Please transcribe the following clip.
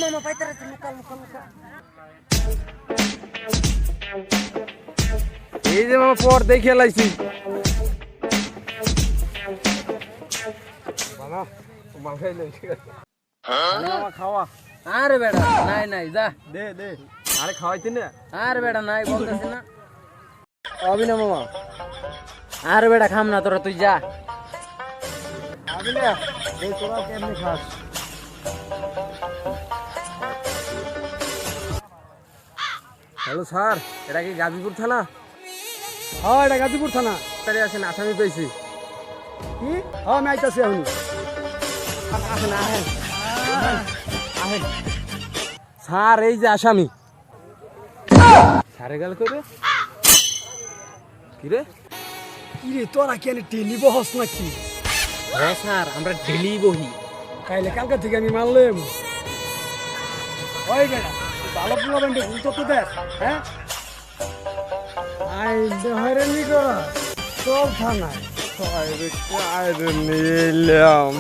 মামা পাইতারে Luka Luka Luka. এই যে মামা পর দেখে লাইছি মামা মাল খাইলে মামা খাওয়া। আরে বেটা নাই নাই যা দে দে আরে খাওয়াইতে না। আরে বেটা নাই বলতেছি না আবি না মামা আরে বেটা খাম না তোরা তুই যা আবি না এই তোরা কেমনে খাস। হ্যালো স্যার এটা কি গাজীপুর থানা? হ্যাঁ এটা গাজীপুর থানা। তাড়াতাড়ি আসেন আসামি পেয়েছি। কি? হ্যাঁ আমি আইতাছি এখন। আসেন আসেন আসেন স্যার এই যে আসামি। স্যারে গেল করে কি রে? কি রে তোরা কি টেলি বহস নাকি? হ্যাঁ স্যার আমরা ডেলি বহি কাইলে কালকে থেকে আমি মানলাম। ওই বেটা ভালো পোলা বান্ডে উল্টো তো দেখ। হ্যাঁ আই হয়রানি করা সব থানায়। আরে নিলাম